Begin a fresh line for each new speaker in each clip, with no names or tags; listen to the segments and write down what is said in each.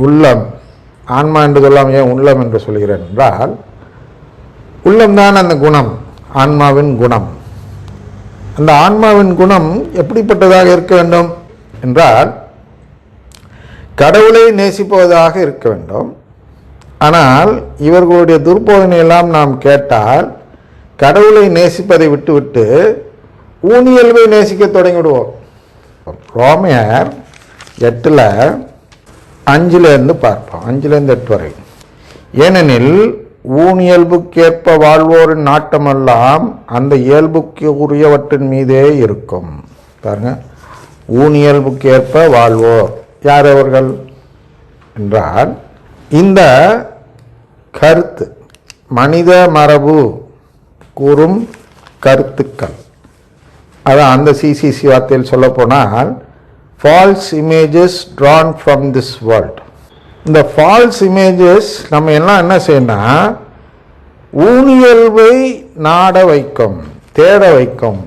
உள்ளம், ஆன்மா என்று சொல்லாமல் ஏன் உள்ளம் என்று சொல்கிறேன் என்றால், உள்ளம்தான் அந்த குணம், ஆன்மாவின் குணம். அந்த ஆன்மாவின் குணம் எப்படிப்பட்டதாக இருக்க வேண்டும் என்றால், கடவுளை நேசிப்பதாக இருக்க வேண்டும். ஆனால் இவர்களுடைய துர்போதனையெல்லாம் நாம் கேட்டால், கடவுளை நேசிப்பதை விட்டுவிட்டு ஊனியல்பை நேசிக்க தொடங்கிவிடுவோம். ரோமையர் 8 5 பார்ப்போம், 5 8 வரை. ஏனெனில் ஊனியல்புக்கேற்ப வாழ்வோரின் நாட்டமெல்லாம் அந்த இயல்புக்கு உரியவற்றின் மீதே இருக்கும். பாருங்க, ஊனியல்புக்கேற்ப வாழ்வோர் யார் அவர்கள் என்றால், இந்த கருத்து மனித மரபு கூறும் கருத்துக்கள், அதான் அந்த சிசிசி வார்த்தையில் சொல்ல போனால் false images drawn from this world. இந்த ஃபால்ஸ் இமேஜஸ் நம்ம எல்லாம் என்ன செய்யணும், ஊனியல்பை நாட வைக்கும், தேட வைக்கும்.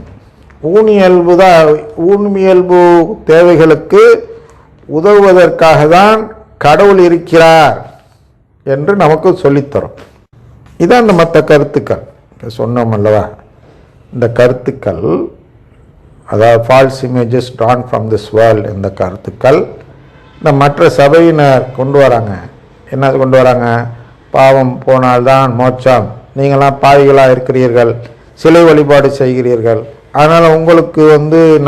ஊனியல்பு தான், ஊனியல்பு தேவைகளுக்கு உதவுவதற்காக தான் கடவுள் இருக்கிறார் என்று நமக்கு சொல்லித்தரும். இதான் இந்த மற்ற கருத்துக்கள் சொன்னோம் அல்லவா. இந்த கருத்துக்கள், அதாவது false images drawn from this world, இந்த கருத்துக்கள் இந்த மற்ற சபையினர் கொண்டு வராங்க. என்ன கொண்டு வராங்க, பாவம் போனால்தான் மோட்சம், நீங்களாம் பாவிகளாக இருக்கிறீர்கள், சிலை வழிபாடு செய்கிறீர்கள், அதனால் உங்களுக்கு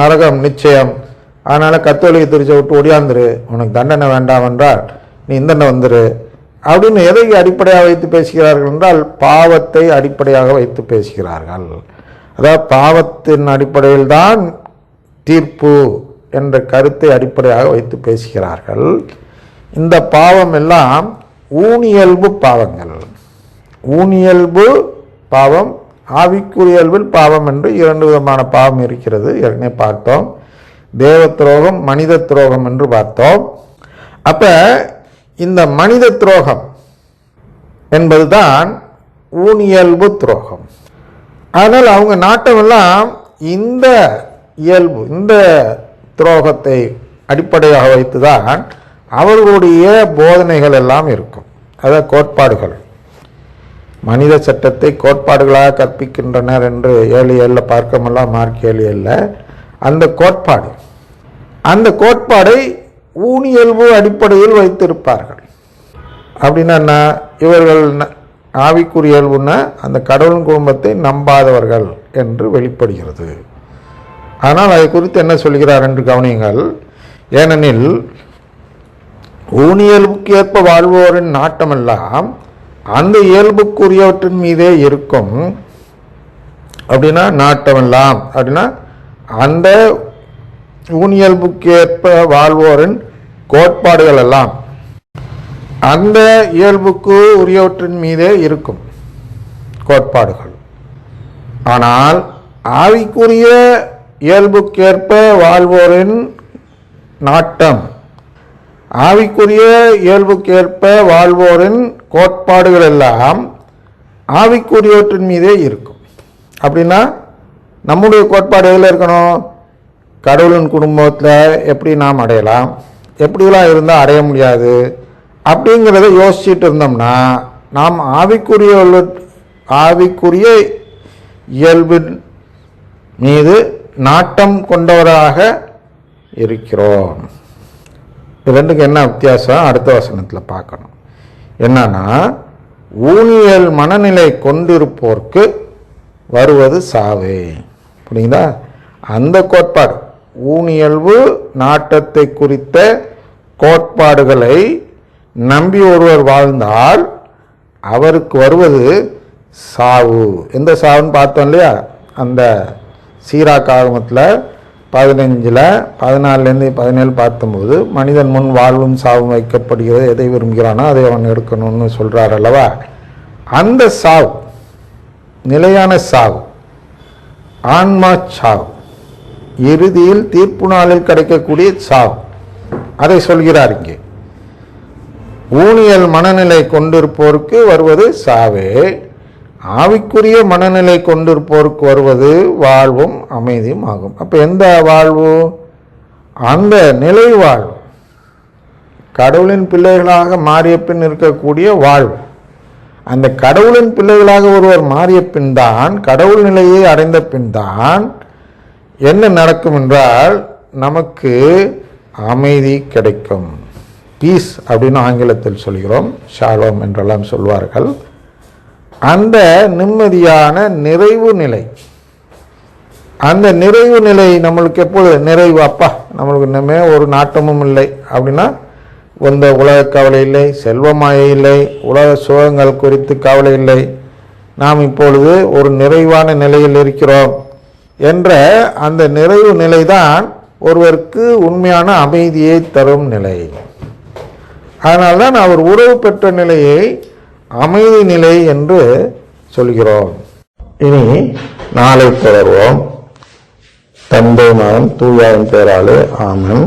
நரகம் நிச்சயம், அதனால் கத்தோலிக்க திருச்சை விட்டு ஒடியாந்துரு, உனக்கு தண்டனை வேண்டாம் என்றால் நீ இந்தண்டை வந்துரு அப்படின்னு எதை அடிப்படையாக வைத்து பேசுகிறார்கள் என்றால், பாவத்தை அடிப்படையாக வைத்து பேசுகிறார்கள். அதாவது பாவத்தின் அடிப்படையில் தான் தீர்ப்பு என்ற கருத்தை அடிப்படையாக வைத்து பேசுகிறார்கள். இந்த பாவம் எல்லாம் ஊனியல்பு பாவங்கள். ஊனியல்பு பாவம், ஆவிக்குரியல்பில் பாவம் என்று 2 விதமான பாவம் இருக்கிறது. ஏற்கனவே பார்த்தோம். தேவ துரோகம், மனித துரோகம் என்று பார்த்தோம். அப்ப இந்த மனித துரோகம் என்பதுதான் ஊனியல்பு துரோகம். அதனால் அவங்க நாட்டமெல்லாம் இந்த இயல்பு, இந்த துரோகத்தை அடிப்படையாக வைத்துதான் அவர்களுடைய போதனைகள் எல்லாம் இருக்கும். அதாவது கோட்பாடுகள், மனித சட்டத்தை கோட்பாடுகளாக கற்பிக்கின்றனர் என்று 7:7 பார்க்கமெல்லாம் மார்க் 7:7 அந்த கோட்பாடு, அந்த கோட்பாடை ஊனியல்பு அடிப்படையில் வைத்திருப்பார்கள். அப்படின்னா என்ன, இவர்கள் ஆவிக்குரியல்புன்னா அந்த கடவுளின் குடும்பத்தை நம்பாதவர்கள் என்று வெளிப்படுகிறது. ஆனால் அதை குறித்து என்ன சொல்கிறார் என்று கவனியுங்கள். ஏனெனில் ஊனியல்புக்கு ஏற்ப வாழ்வோரின் நாட்டமெல்லாம் அந்த இயல்புக்குரியவற்றின் மீதே இருக்கும். அப்படின்னா நாட்டமெல்லாம் அப்படின்னா அந்த ஊனியல்புக்கு ஏற்ப வாழ்வோரின் கோட்பாடுகள் எல்லாம் அந்த இயல்புக்கு உரியவற்றின் மீதே இருக்கும் கோட்பாடுகள். ஆனால் ஆவிக்குரிய இயல்புக்கேற்ப வாழ்வோரின் நாட்டம், ஆவிக்குரிய இயல்புக்கேற்ப வாழ்வோரின் கோட்பாடுகள் எல்லாம் ஆவிக்குரியவற்றின் மீதே இருக்கும். அப்படின்னா நம்முடைய கோட்பாடு எதில் இருக்கணும், கடவுளின் குடும்பத்தில் எப்படி நாம் அடையலாம், எப்படிலாம் இருந்தால் அடைய முடியாது அப்படிங்கிறத யோசிச்சுட்டு இருந்தோம்னா நாம் ஆவிக்குரிய இயல்பின் மீது நாட்டம் கொண்டவராக இருக்கிறோம். ரெண்டுக்கு என்ன வித்தியாசம் அடுத்த வசனத்தில் பார்க்கணும். என்னன்னா, ஊனியல் மனநிலை கொண்டிருப்போர்க்கு வருவது சாவே. புரியுதா? அந்த கோட்பாடு, ஊனியல்பு நாட்டத்தை குறித்த கோட்பாடுகளை நம்பி ஒருவர் வாழ்ந்தால் அவருக்கு வருவது சாவு. எந்த சாவுன்னு பார்த்தோம் இல்லையா, அந்த சீராக் ஆகமத்தில் 15 14 17 பார்க்கும்போது மனிதன் முன் வாழ்வும் சாவும் வைக்கப்படுகிறது, எதை விரும்புகிறானோ அதை அவன் எடுக்கணும்னு சொல்கிறார் அல்லவா. அந்த சாவு நிலையான சாவு, ஆன்மா சாவு, இறுதியில் தீர்ப்பு நாளில் கிடைக்கக்கூடிய சாவு, அதை சொல்கிறார் இங்கே. ஊனியல் மனநிலை கொண்டிருப்போருக்கு வருவது சாவே, ஆவிக்குரிய மனநிலை கொண்டிருப்போருக்கு வருவது வாழ்வும் அமைதியும் ஆகும். அப்போ எந்த வாழ்வு? அந்த நிலை வாழ்வு. கடவுளின் பிள்ளைகளாக மாறிய பின் இருக்கக்கூடிய வாழ்வு. அந்த கடவுளின் பிள்ளைகளாக ஒருவர் மாறிய பின் தான், கடவுள் நிலையை அடைந்த பின் தான் என்ன நடக்கும் என்றால் நமக்கு அமைதி கிடைக்கும். பீஸ் அப்படின்னு ஆங்கிலத்தில் சொல்கிறோம், ஷாலோம் என்றெல்லாம் சொல்வார்கள். அந்த நிம்மதியான நிறைவு நிலை, அந்த நிறைவு நிலை நம்மளுக்கு எப்போது நிறைவு? அப்பா நம்மளுக்கு இன்னமே ஒரு நாட்டமும் இல்லை அப்படின்னா, இந்த உலக கவலை இல்லை, செல்வமாயை இல்லை, உலக சுகங்கள் குறித்து கவலை இல்லை, நாம் இப்பொழுது ஒரு நிறைவான நிலையில் இருக்கிறோம் என்ற அந்த நிறைவு நிலைதான் ஒருவருக்கு உண்மையான அமைதியை தரும் நிலை. அதனால்தான் அவர் உறவு பெற்ற நிலையை அமைதி நிலை என்று சொல்கிறோம். இனி நாளை தொடர்வோம். தந்தை மகன் தூயாவின் பெயராலே ஆமென்.